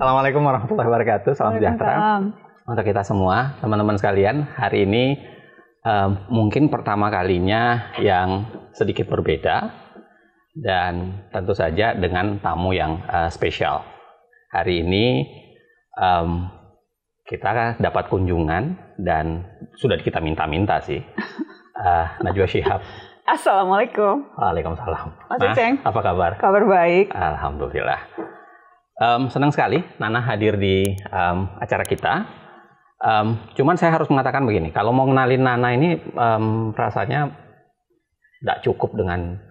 Assalamualaikum warahmatullahi wabarakatuh. Salam sejahtera untuk kita semua, teman-teman sekalian. Hari ini mungkin pertama kalinya yang sedikit berbeda dan tentu saja dengan tamu yang spesial. Hari ini kita dapat kunjungan dan sudah kita minta-minta sih. Najwa Shihab. Assalamualaikum. Waalaikumsalam. Mas Iceng, apa kabar? Kabar baik. Alhamdulillah. Senang sekali Nana hadir di acara kita. Cuman saya harus mengatakan begini, kalau mau kenalin Nana ini rasanya tidak cukup dengan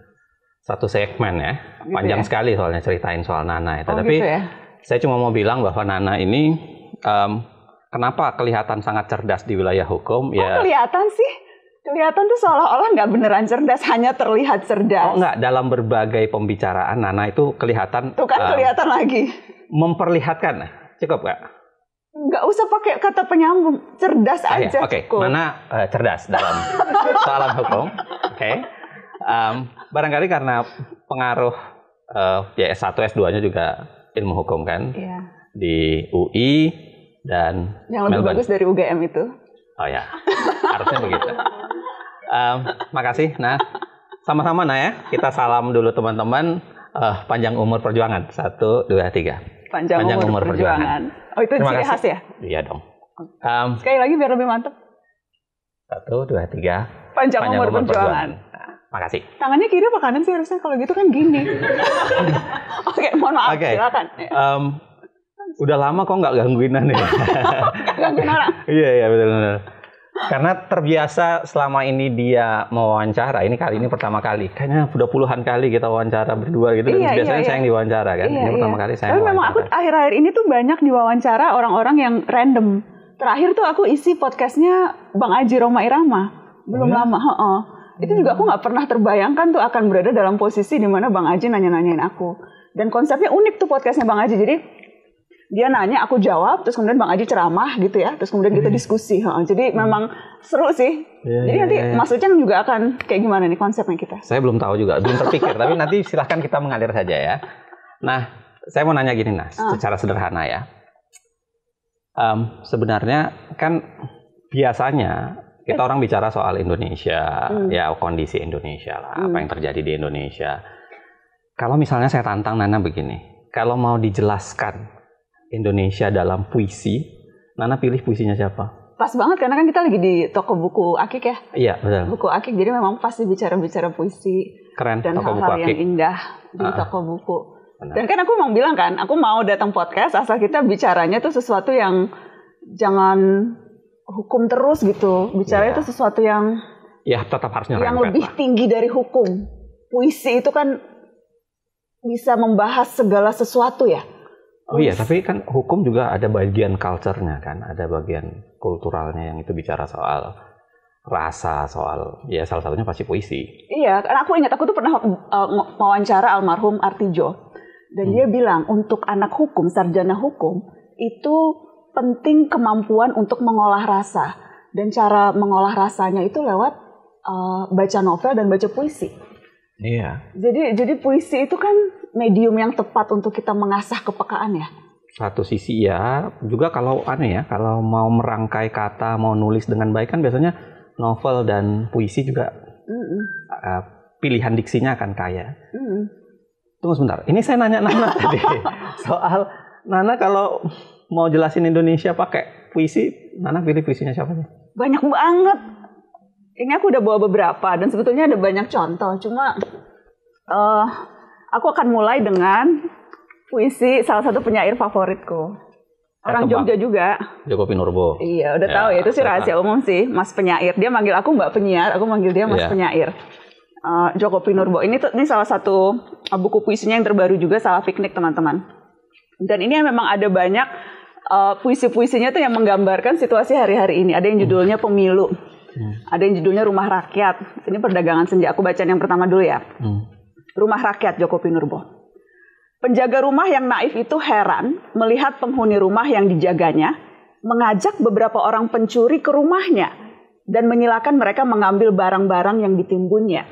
satu segmen ya. Gitu panjang ya? Sekali soalnya ceritain soal Nana. Tapi gitu ya? Saya cuma mau bilang bahwa Nana ini kenapa kelihatan sangat cerdas di wilayah hukum. Ya, kelihatan sih? Kelihatan tuh seolah-olah nggak beneran cerdas, hanya terlihat cerdas. Oh nggak, dalam berbagai pembicaraan Nana itu kelihatan. Tuh kan kelihatan lagi. Memperlihatkan, cukup nggak? Nggak usah pakai kata penyambung, cerdas aja. Oke. Nana cerdas dalam soalan hukum. Oke. Barangkali karena pengaruh ya S1, S2-nya juga ilmu hukum kan. Iya. Di UI dan yang lebih bagus dari UGM itu. Oh ya, harusnya begitu. Makasih, Nah. Sama-sama, Nah ya. Kita salam dulu teman-teman. Panjang umur perjuangan. 1, 2, 3. Panjang umur perjuangan. Oh, itu ciri khas ya? Iya dong. Sekali lagi biar lebih mantap. 1, 2, 3. Panjang umur perjuangan. Nah, makasih. Tangannya kiri apa kanan sih harusnya? Kalau gitu kan gini. Oke, mohon maaf. Silakan. Udah lama kok nggak gangguin nih. Gangguin orang. Iya betul. Karena terbiasa selama ini dia mewawancara. Ini kali ini pertama kali. Kayaknya udah puluhan kali kita wawancara berdua gitu. Dan biasanya saya yang diwawancara kan. Ini pertama kali saya. Tapi memang aku akhir-akhir ini tuh banyak diwawancara orang-orang yang random. Terakhir tuh aku isi podcastnya Bang Aji Roma Irama. Belum lama. Itu juga aku nggak pernah terbayangkan tuh akan berada dalam posisi di mana Bang Aji nanya-nanyain aku. Dan konsepnya unik tuh podcastnya Bang Aji. Jadi dia nanya, aku jawab, terus kemudian Bang Aji ceramah gitu ya, terus kemudian kita diskusi. Jadi memang seru sih. Jadi nanti Mas Uceng juga akan kayak gimana nih konsepnya kita? Saya belum tahu juga, belum terpikir. Tapi nanti silahkan kita mengalir saja ya. Nah, saya mau nanya gini Nas, secara sederhana ya. Sebenarnya kan biasanya kita orang bicara soal Indonesia, ya kondisi Indonesia lah, apa yang terjadi di Indonesia. Kalau misalnya saya tantang Nana begini, kalau mau dijelaskan Indonesia dalam puisi, Nana pilih puisinya siapa? Pas banget karena kan kita lagi di toko buku Akik ya. Iya betul. Buku Akik, jadi memang pasti bicara puisi. Keren. Dan toko hal-hal yang indah di toko buku. Benar. Dan kan aku mau bilang kan, aku mau datang podcast asal kita bicaranya tuh sesuatu yang jangan hukum terus gitu. Bicaranya tuh sesuatu yang tetap harusnya yang lebih tinggi dari hukum. Puisi itu kan bisa membahas segala sesuatu ya. Oh iya, tapi kan hukum juga ada bagian culture-nya kan, ada bagian kulturalnya yang itu bicara soal rasa, soal salah satunya pasti puisi. Iya, karena aku ingat aku tuh pernah wawancara almarhum Artijo dan dia bilang untuk anak hukum, sarjana hukum itu penting kemampuan untuk mengolah rasa dan cara mengolah rasanya itu lewat baca novel dan baca puisi. Iya. Jadi puisi itu kan medium yang tepat untuk kita mengasah kepekaan ya. Satu sisi ya, juga kalau kalau mau merangkai kata, mau nulis dengan baik kan biasanya novel dan puisi juga pilihan diksinya akan kaya. Tunggu sebentar, ini saya nanya Nana tadi soal Nana kalau mau jelasin Indonesia pakai puisi, Nana pilih puisinya siapa sih? Banyak banget. Ini aku udah bawa beberapa dan sebetulnya ada banyak contoh. Cuma aku akan mulai dengan puisi salah satu penyair favoritku. Orang Jogja juga. Joko Pinurbo. Iya, udah tahu ya. Itu sih rahasia umum sih, Mas Penyair. Dia manggil aku Mbak Penyiar, aku manggil dia Mas Penyair. Joko Pinurbo. Ini salah satu buku puisinya yang terbaru juga, Salah Piknik teman-teman. Dan ini memang ada banyak puisi-puisinya tuh yang menggambarkan situasi hari-hari ini. Ada yang judulnya Pemilu. Ada yang judulnya Rumah Rakyat. Ini perdagangan senja. Aku bacain yang pertama dulu ya. Rumah Rakyat, Joko Pinurbo. Penjaga rumah yang naif itu heran melihat penghuni rumah yang dijaganya mengajak beberapa orang pencuri ke rumahnya dan menyilakan mereka mengambil barang-barang yang ditimbunnya.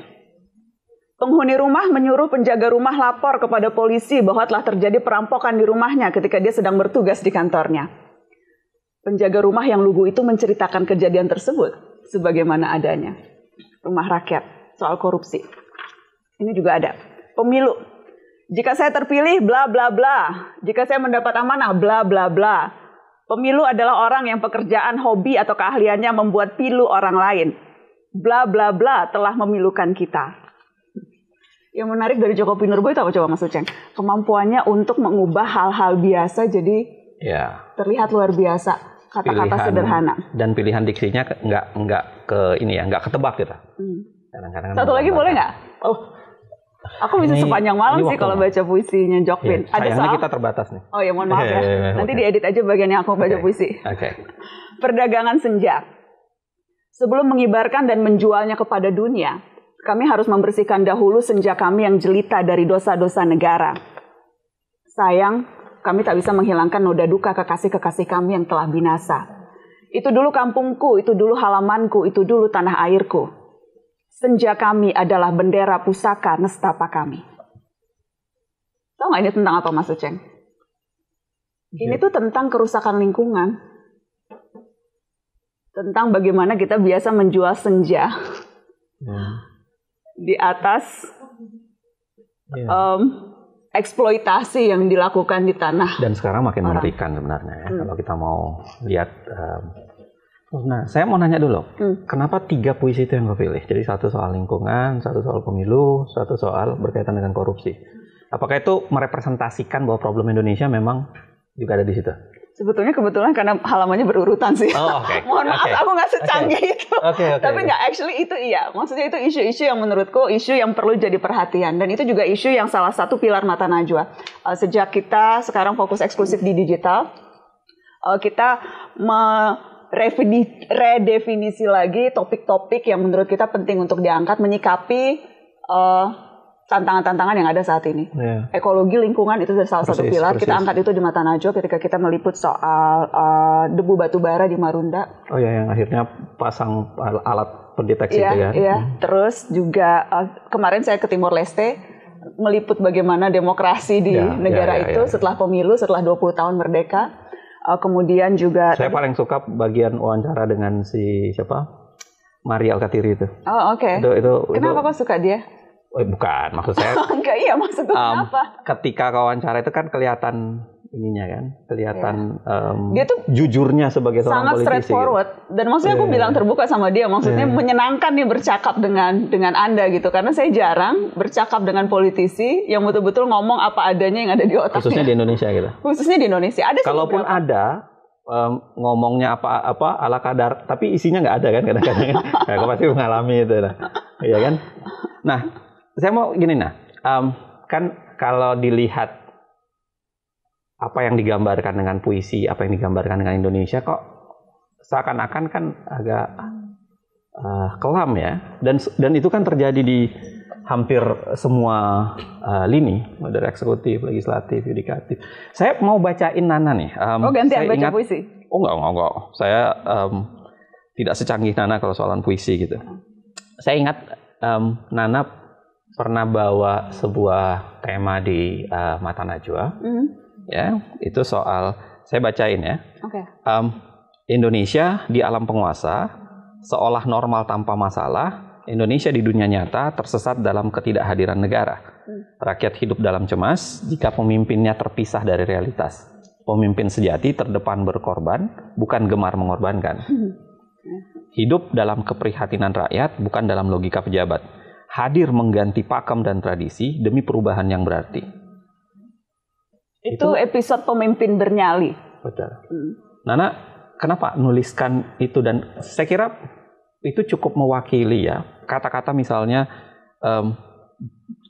Penghuni rumah menyuruh penjaga rumah lapor kepada polisi bahwa telah terjadi perampokan di rumahnya ketika dia sedang bertugas di kantornya. Penjaga rumah yang lugu itu menceritakan kejadian tersebut sebagaimana adanya. Rumah rakyat, soal korupsi. Ini juga ada. Pemilu. Jika saya terpilih, bla bla bla. Jika saya mendapat amanah, bla bla bla. Pemilu adalah orang yang pekerjaan, hobi, atau keahliannya membuat pilu orang lain. Bla bla bla telah memilukan kita. Yang menarik dari Joko Pinurbo itu apa coba Mas Uceng? Kemampuannya untuk mengubah hal-hal biasa jadi terlihat luar biasa. Kata-kata sederhana. Dan pilihan diksinya nggak ketebak gitu. Kadang-kadang satu lagi boleh nggak? Oh, aku bisa sepanjang malam sih kalau baca puisinya Jokpin. Sayangnya kita terbatas nih. Oh ya mohon maaf ya. Nanti diedit aja bagian yang aku baca puisi. Perdagangan senja. Sebelum mengibarkan dan menjualnya kepada dunia, kami harus membersihkan dahulu senja kami yang jelita dari dosa-dosa negara. Sayang, kami tak bisa menghilangkan noda duka kekasih-kekasih kami yang telah binasa. Itu dulu kampungku, itu dulu halamanku, itu dulu tanah airku. Senja kami adalah bendera pusaka nestapa kami. Tahu nggak ini tentang apa Mas Uceng? Ini tuh tentang kerusakan lingkungan. Tentang bagaimana kita biasa menjual senja. Di atas eksploitasi yang dilakukan di tanah. Dan sekarang makin mengerikan sebenarnya ya, kalau kita mau lihat. Nah, saya mau nanya dulu, kenapa 3 puisi itu yang kepilih? Jadi satu soal lingkungan, satu soal pemilu, satu soal berkaitan dengan korupsi. Apakah itu merepresentasikan bahwa problem Indonesia memang juga ada di situ? Sebetulnya kebetulan karena halamannya berurutan sih. Mohon maaf, aku nggak secanggih itu. Tapi nggak, actually itu iya. Maksudnya itu isu-isu yang menurutku isu yang perlu jadi perhatian. Dan itu juga isu yang salah satu pilar Mata Najwa. Sejak kita sekarang fokus eksklusif di digital, kita redefinisi lagi topik-topik yang menurut kita penting untuk diangkat, menyikapi tantangan-tantangan yang ada saat ini. Ekologi, lingkungan itu salah satu pilar. Kita angkat itu di Mata Najwa ketika kita meliput soal debu batubara di Marunda. Oh ya, yang akhirnya pasang alat pendeteksi itu ya. Iya. Terus juga kemarin saya ke Timor Leste meliput bagaimana demokrasi di negara itu setelah pemilu, setelah 20 tahun merdeka. Kemudian juga saya paling suka bagian wawancara dengan si siapa? Mari Alkatiri itu. Oh, oke. Kenapa kok suka dia? Bukan, maksud saya. Enggak, iya maksudnya kenapa? Ketika wawancara itu kan kelihatan ininya kan, kelihatan dia tuh jujurnya sebagai seorang politisi. Sangat straightforward. Gitu. Dan maksudnya aku bilang terbuka sama dia, maksudnya menyenangkan nih bercakap dengan Anda gitu, karena saya jarang bercakap dengan politisi yang betul-betul ngomong apa adanya yang ada di otaknya. Khususnya di Indonesia gitu. Khususnya di Indonesia. Ada kalaupun ada ngomongnya apa ala kadar, tapi isinya nggak ada kan kadang-kadang. Aku pasti mengalami itu, iya kan. Nah, saya mau gini kan kalau dilihat apa yang digambarkan dengan puisi, apa yang digambarkan dengan Indonesia kok seakan-akan kan agak kelam ya, dan itu kan terjadi di hampir semua lini, dari eksekutif, legislatif, yudikatif. Saya mau bacain Nana nih. Gantian baca puisi? Oh enggak. Saya tidak secanggih Nana kalau soalan puisi gitu. Saya ingat Nana pernah bawa sebuah tema di Mata Najwa, ya, itu soal, saya bacain ya. Indonesia di alam penguasa, seolah normal tanpa masalah. Indonesia di dunia nyata tersesat dalam ketidakhadiran negara. Rakyat hidup dalam cemas jika pemimpinnya terpisah dari realitas. Pemimpin sejati terdepan berkorban, bukan gemar mengorbankan. Hidup dalam keprihatinan rakyat, bukan dalam logika pejabat. Hadir mengganti pakem dan tradisi demi perubahan yang berarti. Itu episode pemimpin bernyali. Betul. Nana, kenapa nuliskan itu? Dan saya kira itu cukup mewakili ya. Kata-kata misalnya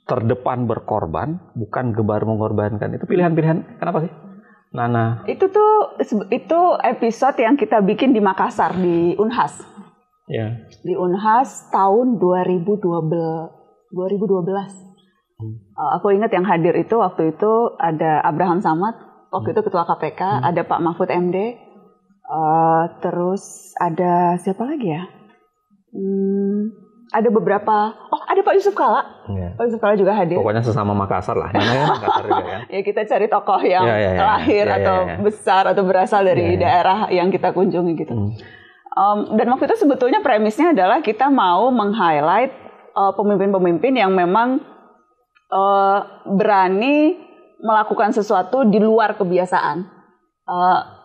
terdepan berkorban, bukan gemar mengorbankan. Itu pilihan-pilihan, kenapa sih, Nana? Itu episode yang kita bikin di Makassar, di Unhas. Di Unhas tahun 2012. Aku ingat yang hadir itu waktu itu ada Abraham Samad, waktu itu ketua KPK, ada Pak Mahfud MD, terus ada siapa lagi ya? ada beberapa, ada Pak Yusuf Kalla. Pak Yusuf Kalla juga hadir. Pokoknya sesama Makassar lah. Namanya Makassar juga kan. Ya kita cari tokoh yang lahir atau besar atau berasal dari daerah yang kita kunjungi gitu. Dan waktu itu sebetulnya premisnya adalah kita mau meng-highlight pemimpin-pemimpin yang memang berani melakukan sesuatu di luar kebiasaan.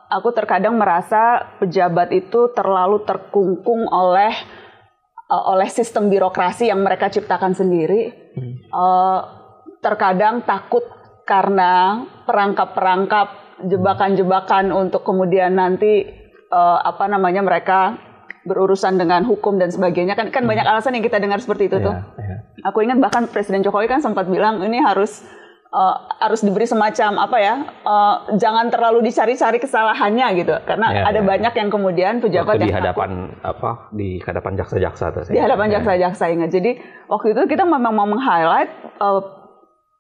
Aku terkadang merasa pejabat itu terlalu terkungkung oleh sistem birokrasi yang mereka ciptakan sendiri. Terkadang takut karena perangkap-perangkap, jebakan-jebakan untuk kemudian nanti mereka berurusan dengan hukum dan sebagainya. Kan banyak alasan yang kita dengar seperti itu tuh. Aku ingat bahkan Presiden Jokowi kan sempat bilang ini harus diberi semacam jangan terlalu dicari-cari kesalahannya gitu, karena ada banyak yang kemudian pejabat waktu yang di hadapan jaksa-jaksa di hadapan jaksa-jaksa ingat. Jadi waktu itu kita memang mau meng-highlight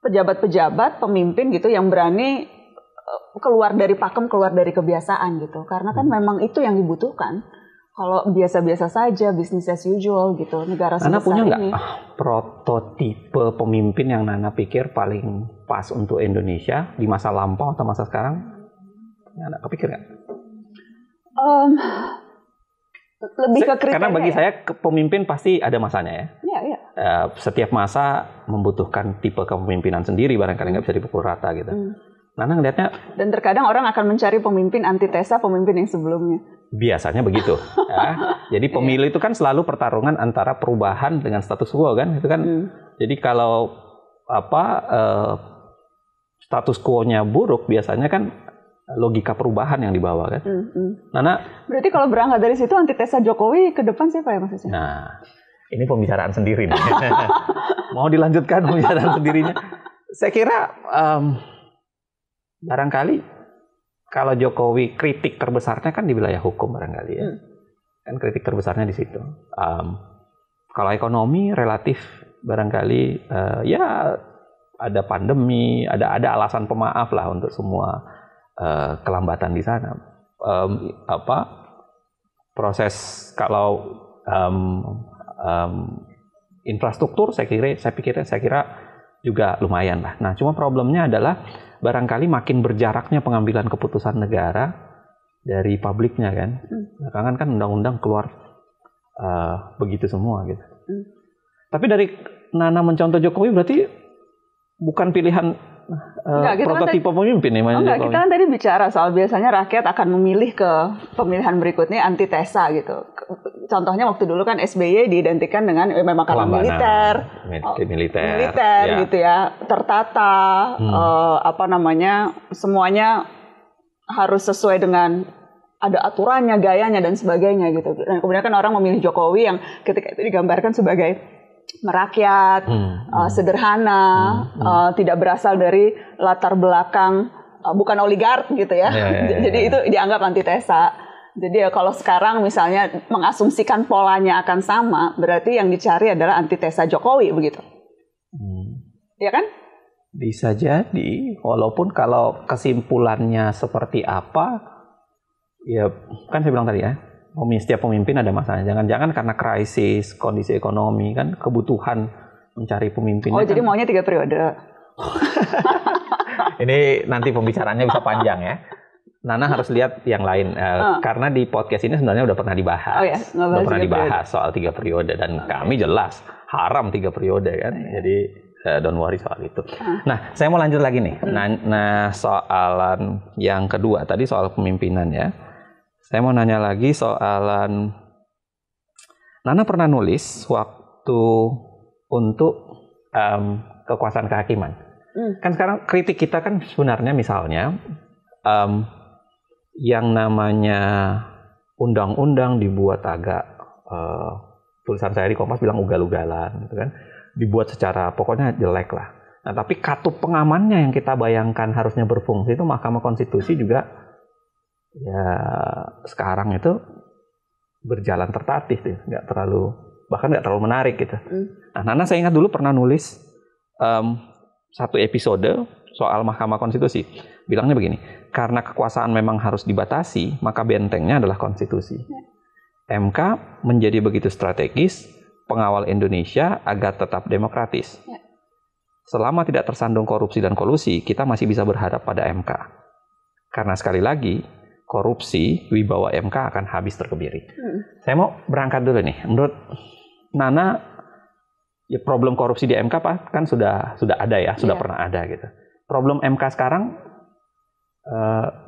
pejabat-pejabat pemimpin gitu yang berani keluar dari pakem, keluar dari kebiasaan gitu, karena kan memang itu yang dibutuhkan. Kalau biasa-biasa saja, business as usual gitu, negara sebesar ini. Nana punya nggak prototipe pemimpin yang Nana pikir paling pas untuk Indonesia di masa lampau atau masa sekarang? Nana kepikir nggak? Lebih ke kriteria. Karena bagi saya pemimpin pasti ada masanya ya. Iya. Setiap masa membutuhkan tipe kepemimpinan sendiri, barangkali nggak bisa dipukul rata gitu. Nana ngelihatnya. Dan terkadang orang akan mencari pemimpin antitesa pemimpin yang sebelumnya. Biasanya begitu. Jadi pemilu itu kan selalu pertarungan antara perubahan dengan status quo kan, itu kan. Jadi kalau status quo-nya buruk, biasanya kan logika perubahan yang dibawa kan. Nana, berarti kalau berangkat dari situ antitesa Jokowi ke depan siapa ya maksudnya? Nah, ini pembicaraan sendiri nih. Mau dilanjutkan pembicaraan sendirinya? Saya kira barangkali kalau Jokowi kritik terbesarnya kan di wilayah hukum barangkali ya. Kan kritik terbesarnya di situ. Kalau ekonomi relatif barangkali ya ada pandemi, ada alasan pemaaf lah untuk semua kelambatan di sana. Proses kalau infrastruktur saya kira juga lumayan lah. Nah, cuma problemnya adalah barangkali makin berjaraknya pengambilan keputusan negara dari publiknya kan. Belakangan kan undang-undang keluar begitu semua gitu. Tapi dari Nana mencontoh Jokowi berarti bukan pilihan prototipe pemimpin nih. Kita kan tadi bicara soal biasanya rakyat akan memilih ke pemilihan berikutnya antitesa gitu. Contohnya waktu dulu kan SBY diidentikan dengan memang karena militer gitu ya, tertata, semuanya harus sesuai dengan ada aturannya, gayanya dan sebagainya gitu. Dan kemudian kan orang memilih Jokowi yang ketika itu digambarkan sebagai merakyat, sederhana, tidak berasal dari latar belakang bukan oligark gitu ya. Jadi itu dianggap antitesa. Jadi ya kalau sekarang misalnya mengasumsikan polanya akan sama, berarti yang dicari adalah antitesa Jokowi begitu. Ya kan? Bisa jadi, walaupun kalau kesimpulannya seperti apa, ya kan saya bilang tadi ya, setiap pemimpin ada masanya. Jangan-jangan karena krisis, kondisi ekonomi, kan kebutuhan mencari pemimpin. Jadi maunya 3 periode. Ini nanti pembicaraannya bisa panjang ya. Nana harus lihat yang lain karena di podcast ini sebenarnya udah pernah dibahas. Udah pernah dibahas soal 3 periode dan kami jelas haram 3 periode kan. Jadi don't worry soal itu. Nah, saya mau lanjut lagi nih. Nah, soalan yang kedua tadi soal kepemimpinan ya. Saya mau nanya lagi soalan Nana pernah nulis waktu untuk kekuasaan kehakiman. Kan sekarang kritik kita kan sebenarnya misalnya yang namanya undang-undang dibuat agak tulisan saya di Kompas bilang ugal-ugalan gitu kan, dibuat secara pokoknya jelek lah. Nah, tapi katup pengamannya yang kita bayangkan harusnya berfungsi itu Mahkamah Konstitusi juga ya sekarang itu berjalan tertatih tuh, bahkan nggak terlalu menarik gitu. Nah, Nana saya ingat dulu pernah nulis satu episode soal Mahkamah Konstitusi. Bilangnya begini, karena kekuasaan memang harus dibatasi, maka bentengnya adalah konstitusi. MK menjadi begitu strategis, pengawal Indonesia agar tetap demokratis. Ya. Selama tidak tersandung korupsi dan kolusi, kita masih bisa berharap pada MK. Karena sekali lagi, korupsi, wibawa MK akan habis terkebiri. Saya mau berangkat dulu nih. Menurut Nana, ya problem korupsi di MK kan sudah ada ya, sudah pernah ada gitu. Problem MK sekarang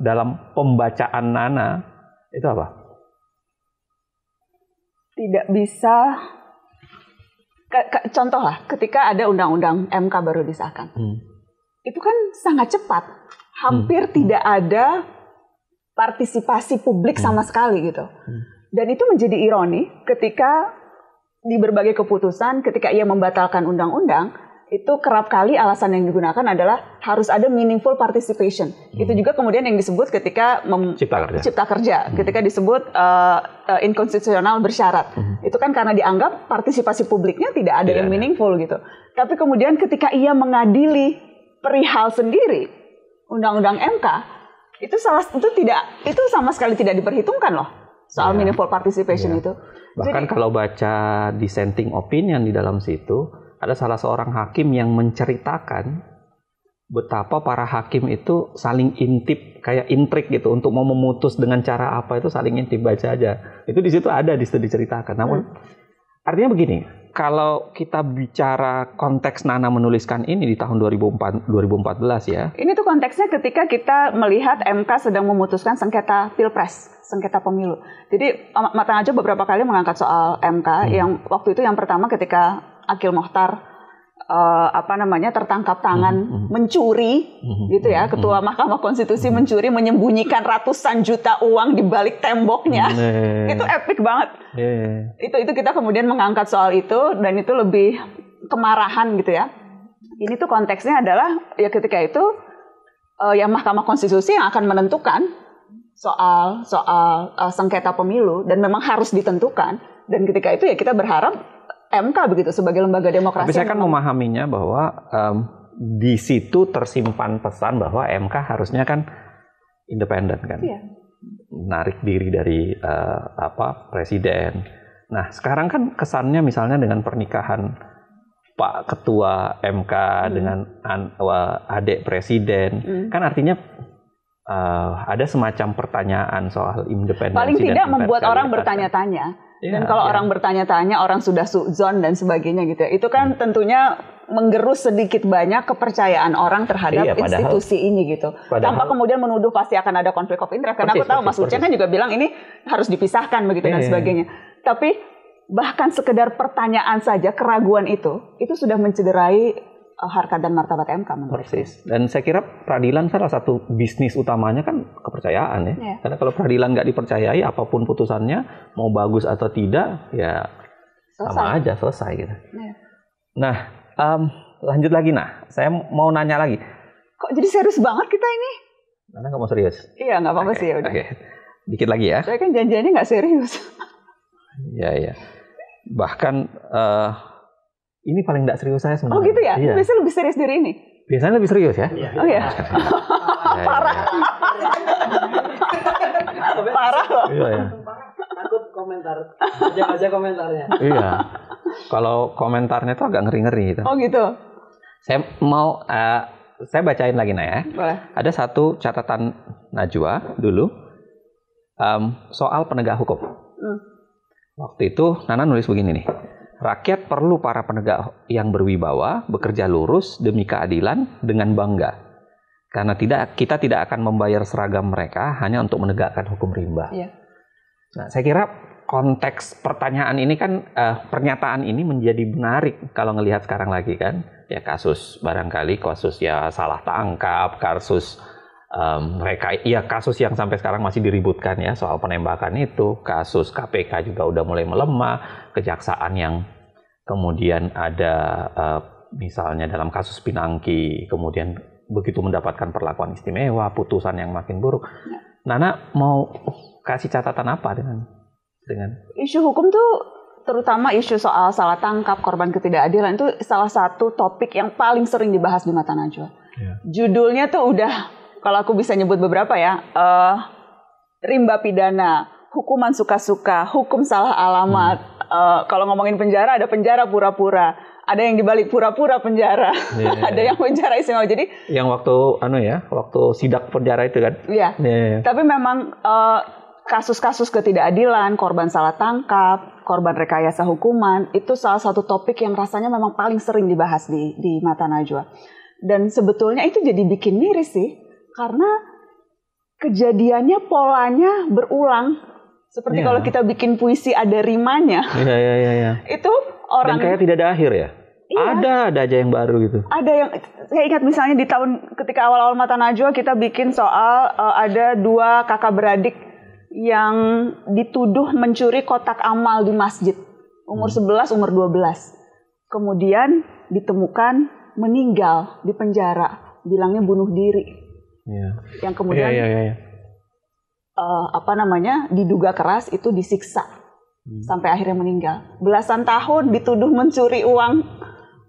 dalam pembacaan Nana itu apa? Tidak bisa. Contoh lah, ketika ada undang-undang MK baru disahkan, itu kan sangat cepat, hampir tidak ada partisipasi publik sama sekali gitu. Dan itu menjadi ironi ketika di berbagai keputusan, ketika ia membatalkan undang-undang, itu kerap kali alasan yang digunakan adalah harus ada meaningful participation. Itu juga kemudian yang disebut ketika Cipta Kerja, ketika disebut inkonstitusional bersyarat. Itu kan karena dianggap partisipasi publiknya tidak ada yang meaningful gitu. Tapi kemudian ketika ia mengadili perihal sendiri undang-undang MK, itu sama sekali tidak diperhitungkan loh soal meaningful participation itu. Bahkan kalau baca dissenting opinion di dalam situ, ada salah seorang hakim yang menceritakan betapa para hakim itu saling intip, kayak intrik gitu, untuk mau memutus dengan cara apa itu saling intip, baca aja. Itu di situ ada diceritakan. Namun artinya begini, kalau kita bicara konteks Nana menuliskan ini di tahun 2014 ya. Ini tuh konteksnya ketika kita melihat MK sedang memutuskan sengketa Pilpres, sengketa pemilu. Jadi Mata Najwa beberapa kali mengangkat soal MK, yang waktu itu yang pertama ketika Akil Mohtar tertangkap tangan mencuri gitu ya, ketua Mahkamah Konstitusi mencuri, menyembunyikan ratusan juta uang di balik temboknya. Itu epic banget. Itu kita kemudian mengangkat soal itu, dan itu lebih kemarahan gitu ya. Ini tuh konteksnya adalah ya ketika itu ya Mahkamah Konstitusi yang akan menentukan soal sengketa pemilu, dan memang harus ditentukan. Dan ketika itu ya kita berharap MK begitu sebagai lembaga demokrasi. Tapi saya kan memahaminya bahwa di situ tersimpan pesan bahwa MK harusnya kan independen kan, menarik diri dari presiden. Nah sekarang kan kesannya misalnya dengan pernikahan Pak Ketua MK dengan adik presiden, kan artinya ada semacam pertanyaan soal independensi. Paling tidak membuat orang bertanya-tanya. Dan kalau orang bertanya-tanya, orang sudah suzon dan sebagainya gitu ya. Itu kan tentunya menggerus sedikit banyak kepercayaan orang terhadap institusi ini gitu. Tanpa kemudian menuduh pasti akan ada konflik of interest. Karena aku tahu Mas Ucen kan juga bilang ini harus dipisahkan begitu dan sebagainya. Tapi bahkan sekedar pertanyaan saja, keraguan itu sudah mencederai harkat dan martabat MK menurut saya. Dan saya kira peradilan salah satu bisnis utamanya kan kepercayaan ya. Karena kalau peradilan nggak dipercayai, apapun putusannya, mau bagus atau tidak, ya sama aja, selesai gitu. Nah, lanjut lagi Saya mau nanya lagi. Kok jadi serius banget kita ini? Nana nggak mau serius? Iya, nggak apa-apa sih ya udah. Dikit lagi ya. Saya kan janjiannya nggak serius. Iya. Bahkan ini paling tidak serius saya sebenarnya. Oh gitu ya? Iya. Biasanya lebih serius dari ini? Biasanya lebih serius ya? Oh iya? Parah. Parah loh. Iya. Takut komentar. Aja komentarnya. Iya. Kalau komentarnya tuh agak ngeri-ngeri gitu. Oh gitu? Saya bacain lagi ya. Boleh. Ada satu catatan Najwa dulu soal penegak hukum. Waktu itu Nana nulis begini nih. Rakyat perlu para penegak yang berwibawa, bekerja lurus demi keadilan dengan bangga. Karena kita tidak akan membayar seragam mereka hanya untuk menegakkan hukum rimba. Nah, saya kira konteks pertanyaan ini kan, pernyataan ini menjadi menarik kalau ngelihat sekarang lagi kan. Ya kasus ya salah tangkap, kasus kasus yang sampai sekarang masih diributkan ya soal penembakan itu, kasus KPK juga udah mulai melemah, kejaksaan yang kemudian ada misalnya dalam kasus Pinangki kemudian begitu mendapatkan perlakuan istimewa, putusan yang makin buruk. Nana mau kasih catatan apa dengan isu hukum tuh, terutama isu soal salah tangkap, korban ketidakadilan itu salah satu topik yang paling sering dibahas di Mata Najwa. Judulnya tuh udah, kalau aku bisa nyebut beberapa ya, rimba pidana, hukuman suka-suka, hukum salah alamat, Kalau ngomongin penjara, ada penjara pura-pura, ada yang dibalik pura-pura penjara, ada yang penjara istimewa. Jadi yang waktu waktu sidak penjara itu kan? Iya. Tapi memang kasus-kasus ketidakadilan, korban salah tangkap, korban rekayasa hukuman, itu salah satu topik yang rasanya memang paling sering dibahas di Mata Najwa. Dan sebetulnya itu jadi bikin miris sih, karena kejadiannya polanya berulang. Seperti kalau kita bikin puisi ada rimanya. Iya. Itu orang. Dan kayak tidak ada akhir ya? Iya. Ada aja yang baru gitu. Ada yang, saya ingat misalnya di tahun ketika awal-awal Mata Najwa kita bikin soal ada 2 kakak beradik yang dituduh mencuri kotak amal di masjid. Umur 11, umur 12. Kemudian ditemukan meninggal di penjara. Bilangnya bunuh diri. Iya. Yang kemudian diduga keras itu disiksa sampai akhirnya meninggal. Belasan tahun dituduh mencuri uang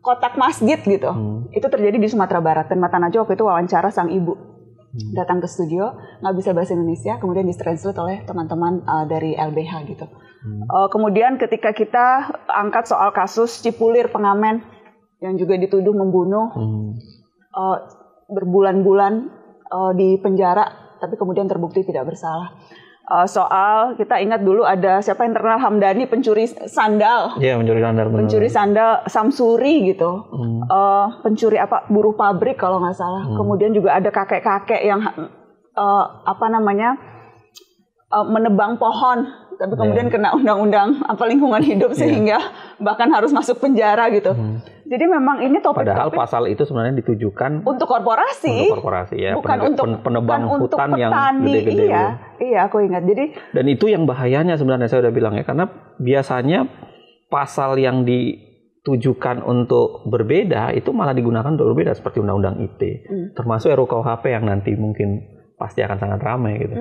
kotak masjid gitu. Itu terjadi di Sumatera Barat. Dan Mata Najwa waktu itu wawancara sang ibu. Datang ke studio, nggak bisa bahasa Indonesia, kemudian ditranslate oleh teman-teman dari LBH gitu. Kemudian ketika kita angkat soal kasus Cipulir pengamen yang juga dituduh membunuh, berbulan-bulan di penjara, tapi kemudian terbukti tidak bersalah. Soal kita ingat dulu ada siapa yang terkenal, Hamdani pencuri sandal. Iya, mencuri sandal. Samsuri gitu. Pencuri buruh pabrik kalau nggak salah. Kemudian juga ada kakek-kakek yang menebang pohon, tapi kemudian kena undang-undang lingkungan hidup sehingga bahkan harus masuk penjara gitu. Jadi memang ini topik-topik. Padahal pasal itu sebenarnya ditujukan untuk korporasi. Untuk korporasi ya, bukan untuk penebang hutan yang gede-gede. Iya, aku ingat. Jadi dan itu yang bahayanya sebenarnya, saya udah bilang ya, karena biasanya pasal yang ditujukan untuk berbeda itu malah digunakan untuk berbeda, seperti undang-undang ITE, termasuk RUKUHP yang nanti mungkin pasti akan sangat ramai gitu.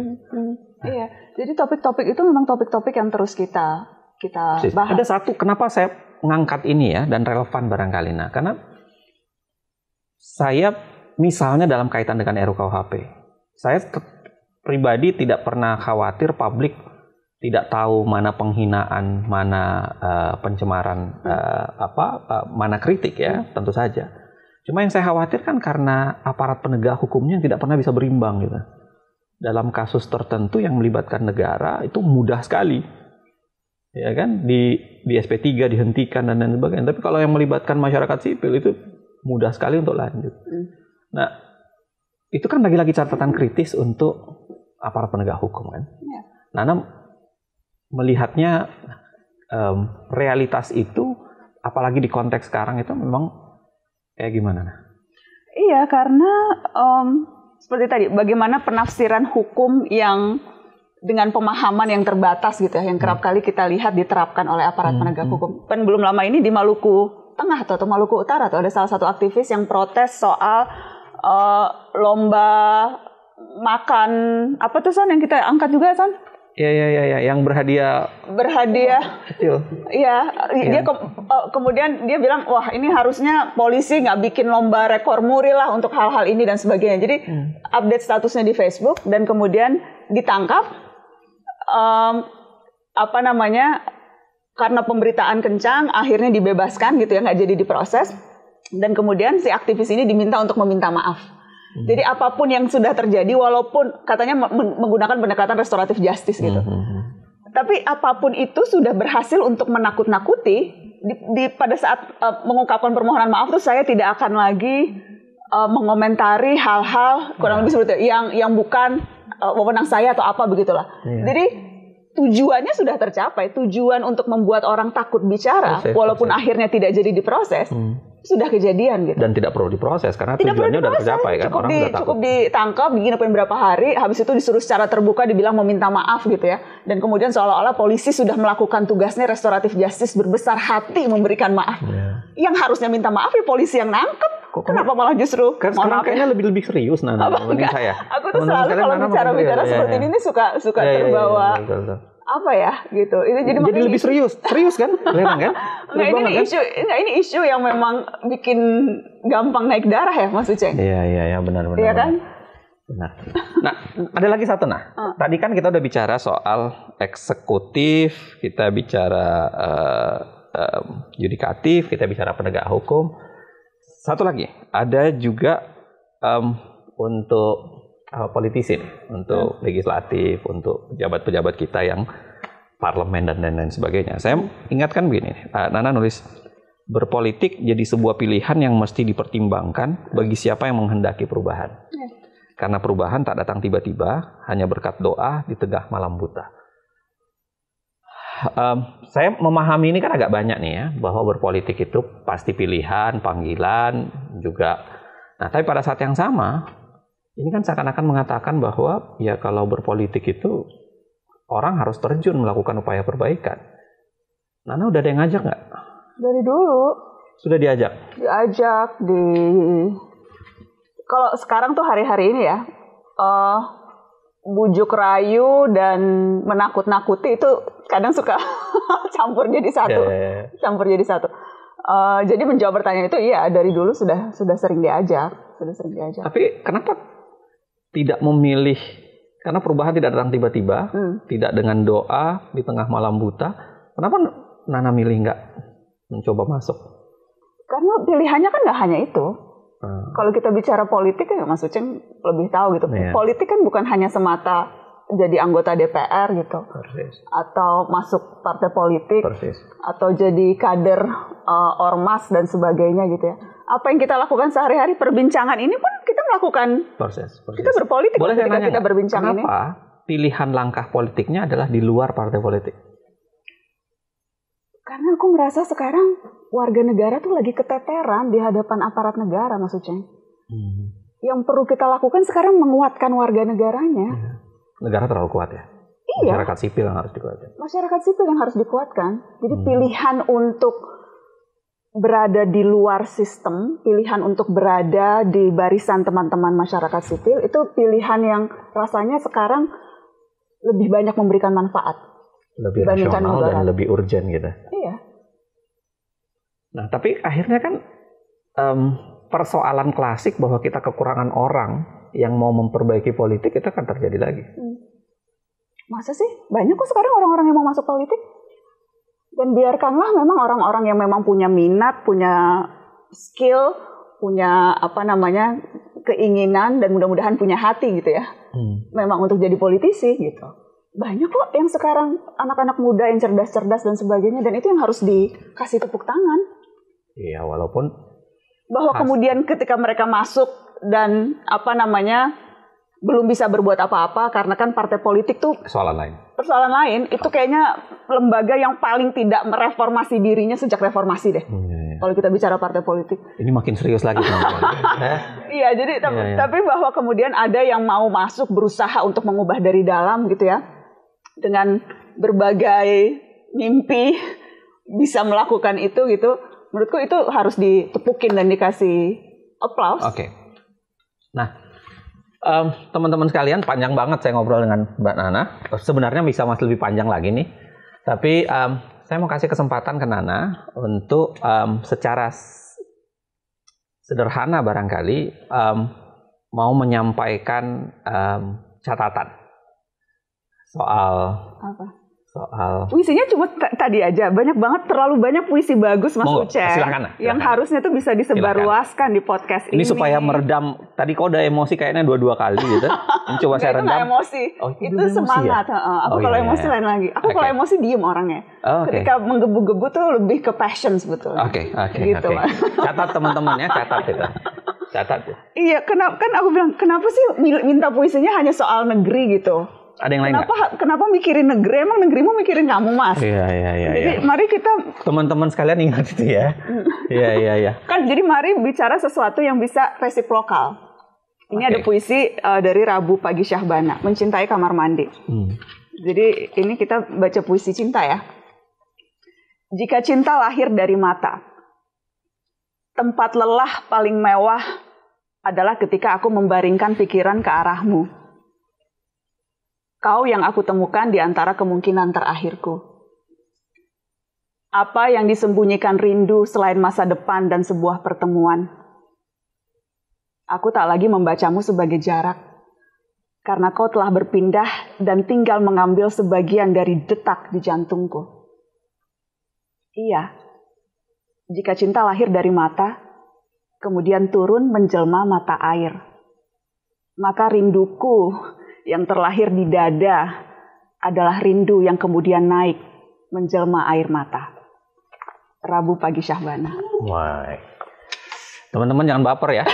Iya. Jadi topik-topik itu memang topik-topik yang terus kita bahas. Ada satu, kenapa saya ngangkat ini ya, dan relevan barangkali. Nah, karena saya misalnya dalam kaitan dengan RUKUHP, saya pribadi tidak pernah khawatir publik tidak tahu mana penghinaan, mana pencemaran, mana kritik ya, tentu saja. Cuma yang saya khawatirkan karena aparat penegak hukumnya tidak pernah bisa berimbang gitu. Dalam kasus tertentu yang melibatkan negara itu mudah sekali, ya kan, di SP3 dihentikan dan lain sebagainya. Tapi kalau yang melibatkan masyarakat sipil itu mudah sekali untuk lanjut. Nah, itu kan lagi-lagi catatan kritis untuk aparat penegak hukum kan. Nana melihatnya realitas itu, apalagi di konteks sekarang itu memang kayak gimana? Iya, karena seperti tadi, bagaimana penafsiran hukum yang dengan pemahaman yang terbatas gitu ya, yang kerap kali kita lihat diterapkan oleh aparat penegak hukum. Dan belum lama ini di Maluku Tengah atau Maluku Utara tuh ada salah satu aktivis yang protes soal lomba makan apa tuh Son yang kita angkat juga Son? Iya, yang berhadiah. Kecil. Iya, dia kemudian dia bilang, wah ini harusnya polisi nggak bikin lomba rekor muri lah untuk hal-hal ini dan sebagainya. Jadi update statusnya di Facebook dan kemudian ditangkap, karena pemberitaan kencang, akhirnya dibebaskan gitu ya, nggak jadi diproses. Dan kemudian si aktivis ini diminta untuk meminta maaf. Jadi apapun yang sudah terjadi, walaupun katanya menggunakan pendekatan restoratif justice gitu, tapi apapun itu sudah berhasil untuk menakut-nakuti. Pada saat mengungkapkan permohonan maaf tuh saya tidak akan lagi mengomentari hal-hal kurang lebih seperti itu, yang bukan wewenang saya atau apa begitulah. Jadi tujuannya sudah tercapai, tujuan untuk membuat orang takut bicara, walaupun akhirnya tidak jadi diproses. Sudah kejadian gitu. Dan tidak perlu diproses karena tujuannya udah tercapai kan, orang udah takut. Cukup ditangkap, diginepin berapa hari, habis itu disuruh secara terbuka dibilang meminta maaf gitu ya. Dan kemudian seolah-olah polisi sudah melakukan tugasnya restoratif justice, berbesar hati memberikan maaf. Yang harusnya minta maaf ya polisi yang nangkep. Kenapa malah justru sekarang kayaknya lebih serius Nana dibanding saya. Aku tuh selalu kalau bicara seperti ini suka terbawa. Apa ya gitu. Itu jadi lebih serius kan? Kelihatan kan? Ini isu yang memang bikin gampang naik darah ya Mas Uceng. Iya benar. Iya kan? Benar. Nah, ada lagi satu Tadi kan kita udah bicara soal eksekutif, kita bicara yudikatif, kita bicara penegak hukum. Satu lagi, ada juga untuk politisi, untuk legislatif, untuk pejabat-pejabat kita yang parlemen dan lain-lain sebagainya. Saya ingatkan begini, Nana nulis, berpolitik jadi sebuah pilihan yang mesti dipertimbangkan bagi siapa yang menghendaki perubahan. Karena perubahan tak datang tiba-tiba, hanya berkat doa di tengah malam buta. Saya memahami ini kan agak banyak nih ya, bahwa berpolitik itu pasti pilihan, panggilan juga. Nah, tapi pada saat yang sama, ini kan seakan-akan mengatakan bahwa ya kalau berpolitik itu orang harus terjun melakukan upaya perbaikan. Nana udah ada yang ngajak nggak? Dari dulu. Sudah diajak? Diajak, Kalau sekarang tuh hari-hari ini ya, bujuk rayu dan menakut-nakuti itu kadang suka campur jadi satu. Campur jadi satu. Jadi menjawab pertanyaan itu, iya dari dulu sudah sering diajak. Tapi kenapa tidak memilih, karena perubahan tidak datang tiba-tiba, tidak dengan doa di tengah malam buta, kenapa Nana milih nggak mencoba masuk? Karena pilihannya kan nggak hanya itu. Kalau kita bicara politik ya Mas Uceng lebih tahu gitu. Politik kan bukan hanya semata jadi anggota DPR gitu. Atau masuk partai politik. Atau jadi kader ormas dan sebagainya gitu ya. Apa yang kita lakukan sehari-hari, perbincangan ini pun kita melakukan. Kita berpolitik ketika kita berbincang ini. Kenapa pilihan langkah politiknya adalah di luar partai politik? Karena aku merasa sekarang warga negara tuh lagi keteteran di hadapan aparat negara, Mas Uceng. Yang perlu kita lakukan sekarang menguatkan warga negaranya. Negara terlalu kuat ya? Iya. Masyarakat sipil yang harus dikuatkan. Masyarakat sipil yang harus dikuatkan. Jadi pilihan untuk berada di luar sistem, pilihan untuk berada di barisan teman-teman masyarakat sipil, itu pilihan yang rasanya sekarang lebih banyak memberikan manfaat. Lebih rasional dan lebih urgent gitu. Iya. Nah, tapi akhirnya kan persoalan klasik bahwa kita kekurangan orang yang mau memperbaiki politik itu akan terjadi lagi. Masa sih? Banyak kok sekarang orang-orang yang mau masuk politik. Dan biarkanlah memang orang-orang yang memang punya minat, punya skill, punya keinginan dan mudah-mudahan punya hati gitu ya. Memang untuk jadi politisi gitu. Banyak kok yang sekarang anak-anak muda yang cerdas-cerdas dan sebagainya, dan itu yang harus dikasih tepuk tangan. Iya, walaupun bahwa kemudian ketika mereka masuk dan belum bisa berbuat apa-apa karena kan partai politik tuh persoalan lain itu kayaknya lembaga yang paling tidak mereformasi dirinya sejak reformasi deh. Kalau kita bicara partai politik. Ini makin serius lagi teman-teman. Iya, jadi tapi bahwa kemudian ada yang mau masuk berusaha untuk mengubah dari dalam gitu ya. Dengan berbagai mimpi bisa melakukan itu gitu. Menurutku itu harus ditepukin dan dikasih applause. Oke. Nah, teman-teman sekalian, panjang banget saya ngobrol dengan Mbak Nana. Sebenarnya bisa masih lebih panjang lagi nih. Tapi saya mau kasih kesempatan ke Nana untuk secara sederhana barangkali mau menyampaikan catatan soal puisinya cuma tadi aja, banyak banget, terlalu banyak puisi bagus Mas Uceng yang harusnya tuh bisa disebarluaskan di podcast ini. Ini supaya meredam, tadi kau udah emosi kayaknya 2 kali gitu. Ini coba saya redam. Itu emosi, itu semangat. Ya? Aku kalau emosi lain lagi. Aku kalau emosi diem orangnya. Ketika menggebu-gebu tuh lebih ke passion sebetulnya. Oke. Gitu. Catat teman-teman ya, catat itu. Catat. Iya, kan aku bilang kenapa sih minta puisinya hanya soal negeri gitu. Ada yang lain kenapa mikirin negeri? Emang negerimu mikirin kamu, Mas? Iya. Jadi mari kita teman-teman sekalian ingat itu ya. Iya. Kan jadi mari bicara sesuatu yang bisa resiprokal. Ini ada puisi dari Rabu Pagi Syahbana, Mencintai Kamar Mandi. Jadi ini kita baca puisi cinta ya. Jika cinta lahir dari mata, tempat lelah paling mewah adalah ketika aku membaringkan pikiran ke arahmu. Kau yang aku temukan di antara kemungkinan terakhirku. Apa yang disembunyikan rindu selain masa depan dan sebuah pertemuan? Aku tak lagi membacamu sebagai jarak, karena kau telah berpindah dan tinggal mengambil sebagian dari detak di jantungku. Iya, jika cinta lahir dari mata, kemudian turun menjelma mata air, maka rinduku yang terlahir di dada adalah rindu yang kemudian naik menjelma air mata. Rabu Pagi Syahbana. Wah. Teman-teman jangan baper ya.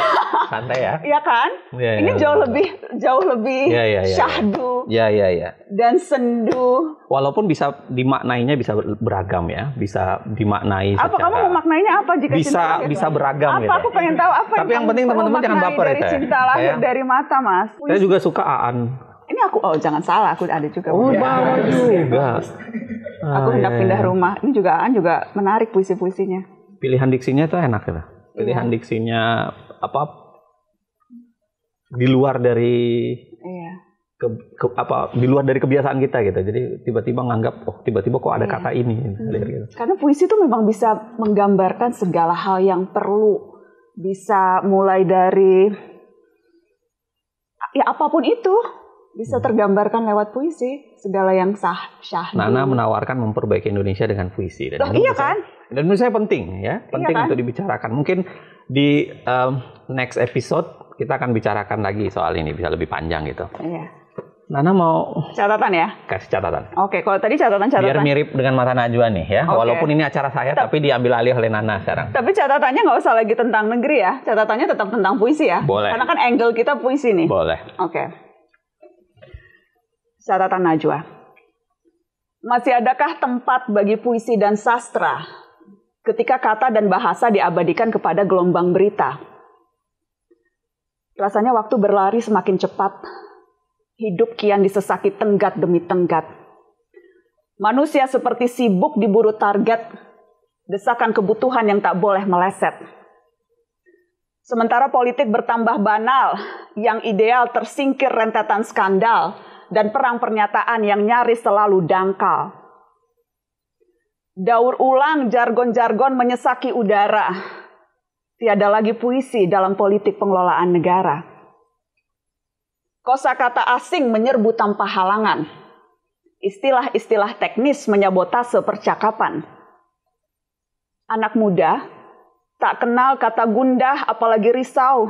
Santai ya. Iya kan? Ya, ini jauh lebih syahdu. Ya. Dan sendu. Walaupun bisa dimaknainya bisa beragam ya. Bisa dimaknai apa secara... kamu mau maknainya apa jika bisa beragam apa gitu. Aku pengen tahu apa. Tapi yang penting teman-teman jangan baper dari ya. Cinta lahir dari mata, Mas. Saya juga suka Aan. Ini aku jangan salah, aku ada juga. Oh, bagus juga. Aku hendak pindah rumah. Ini juga Aan juga menarik puisi-puisinya. Pilihan diksinya itu enak gitu. Pilihan diksinya di luar dari di luar dari kebiasaan kita gitu. Jadi tiba-tiba nganggap tiba-tiba kok ada kata ini gitu. Karena puisi itu memang bisa menggambarkan segala hal yang perlu, bisa mulai dari ya apapun itu bisa tergambarkan lewat puisi, segala yang syahdu. Nana menawarkan memperbaiki Indonesia dengan puisi dan iya kan? Dan menurut saya penting ya, penting untuk dibicarakan. Mungkin di next episode kita akan bicarakan lagi soal ini, bisa lebih panjang gitu. Iya. Nana mau catatan ya? Kasih catatan. Oke, kalau tadi catatan. Biar mirip dengan Mata Najwa nih ya. Okay. Walaupun ini acara saya, tapi diambil alih oleh Nana sekarang. Tapi catatannya nggak usah lagi tentang negeri ya. Catatannya tetap tentang puisi ya. Boleh. Karena kan angle kita puisi nih. Boleh. Oke. Catatan Najwa. Masih adakah tempat bagi puisi dan sastra ketika kata dan bahasa diabadikan kepada gelombang berita? Rasanya waktu berlari semakin cepat. Hidup kian disesaki tenggat demi tenggat. Manusia seperti sibuk diburu target, desakan kebutuhan yang tak boleh meleset. Sementara politik bertambah banal, yang ideal tersingkir rentetan skandal, dan perang pernyataan yang nyaris selalu dangkal. Daur ulang jargon-jargon menyesaki udara. Tiada lagi puisi dalam politik pengelolaan negara. Kosakata asing menyerbu tanpa halangan. Istilah-istilah teknis menyabotase percakapan. Anak muda tak kenal kata gundah apalagi risau.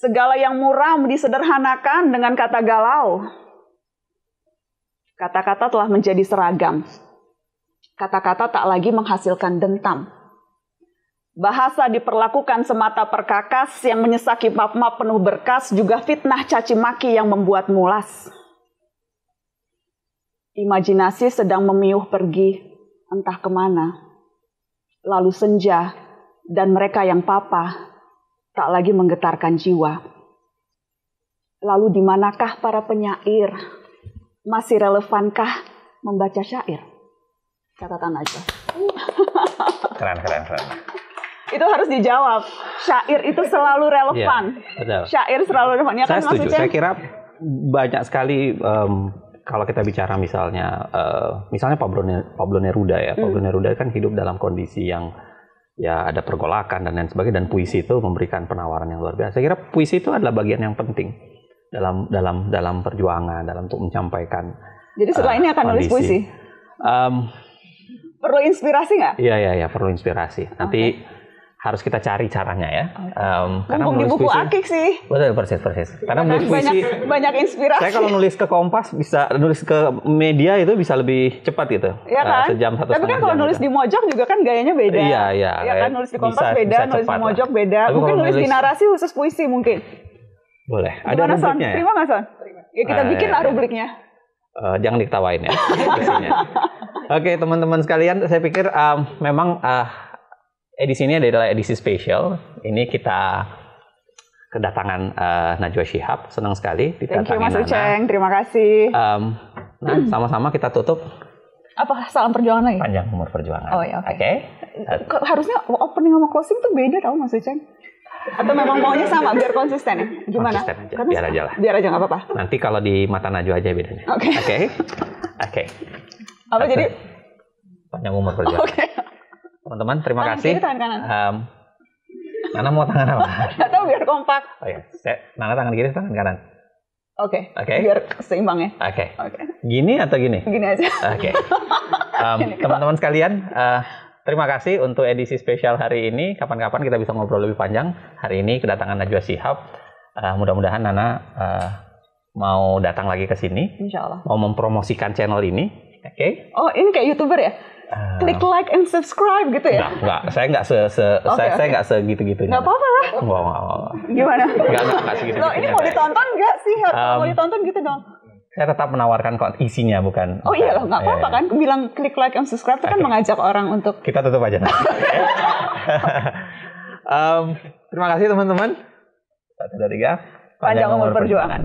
Segala yang muram disederhanakan dengan kata galau. Kata-kata telah menjadi seragam. Kata-kata tak lagi menghasilkan dentam. Bahasa diperlakukan semata perkakas yang menyesaki map-map penuh berkas, juga fitnah caci maki yang membuat mulas. Imajinasi sedang memiuh pergi entah kemana. Lalu senja dan mereka yang papa tak lagi menggetarkan jiwa. Lalu di manakah para penyair? Masih relevankah membaca syair? Catatan aja. Keren. Itu harus dijawab. Syair itu selalu relevan. Ya, syair selalu relevan. Ya, saya kan, setuju. maksudnya? Saya kira banyak sekali kalau kita bicara misalnya Pablo Neruda ya. Pablo Neruda kan hidup dalam kondisi yang ya ada pergolakan dan lain sebagainya, dan puisi itu memberikan penawaran yang luar biasa. Saya kira puisi itu adalah bagian yang penting dalam perjuangan, dalam untuk menyampaikan. Jadi setelah ini akan nulis puisi. Perlu inspirasi nggak? Iya, perlu inspirasi. Nanti harus kita cari caranya ya. Karena di buku puisi, Akik sih. Betul, persis. Karena menulis puisi banyak inspirasi. Saya kalau nulis ke Kompas bisa nulis ke media itu bisa lebih cepat gitu. Iya kan? Sejam 1,5 jam. Tapi kan kalau nulis di Mojok juga kan gayanya beda. Iya. Ya kan, nulis di Kompas beda, nulis di Mojok beda. Tapi mungkin nulis di narasi khusus puisi mungkin. Boleh. Gimana, ada rubriknya ya? Terima nggak, Son? Ya kita bikin lah rubriknya. Jangan diketawain ya. Oke, teman-teman sekalian, saya pikir memang edisi ini adalah edisi spesial. Ini kita kedatangan Najwa Shihab. Senang sekali didatangi. Thank you Mas Uceng, terima kasih. Nah, sama-sama kita tutup. Apa salam perjuangan lagi? Panjang umur perjuangan. Oh ya, oke. Okay. Harusnya opening sama closing tuh beda tau Mas Uceng. Atau memang maunya sama biar konsisten ya? Gimana? Konsisten aja, biar aja lah. Biar aja nggak apa-apa. Nanti kalau di Mata Najwa aja bedanya. Oke. Apa jadi? Panjang umur perjuangan. Oke. Teman-teman, terima kasih. Kiri, tangan kanan. Nana mau tangan apa? Nggak tahu biar kompak. Oh ya, Nana tangan kiri, tangan kanan. Oke. Oke. Biar seimbang ya. Oke. Oke. Gini atau gini? Gini aja. Oke. Teman-teman sekalian, terima kasih untuk edisi spesial hari ini. Kapan-kapan kita bisa ngobrol lebih panjang. Hari ini kedatangan Najwa Shihab. Mudah-mudahan Nana mau datang lagi ke sini. Insya Allah. Mau mempromosikan channel ini. Oke. Oh, ini kayak YouTuber ya? Klik like and subscribe gitu ya? Enggak. Saya nggak saya nggak segitu-gitunya. Nggak apa-apa lah. Enggak. Gimana? Enggak segitu-gitunya. Loh, ini mau ditonton nggak sih? Mau ditonton gitu dong. Saya tetap menawarkan isinya, bukan. Oh iya loh, nggak apa-apa kan? Bilang klik like and subscribe itu kan mengajak orang untuk... Kita tutup aja. Terima kasih teman-teman. 1, 2, 3. Panjang umur perjuangan.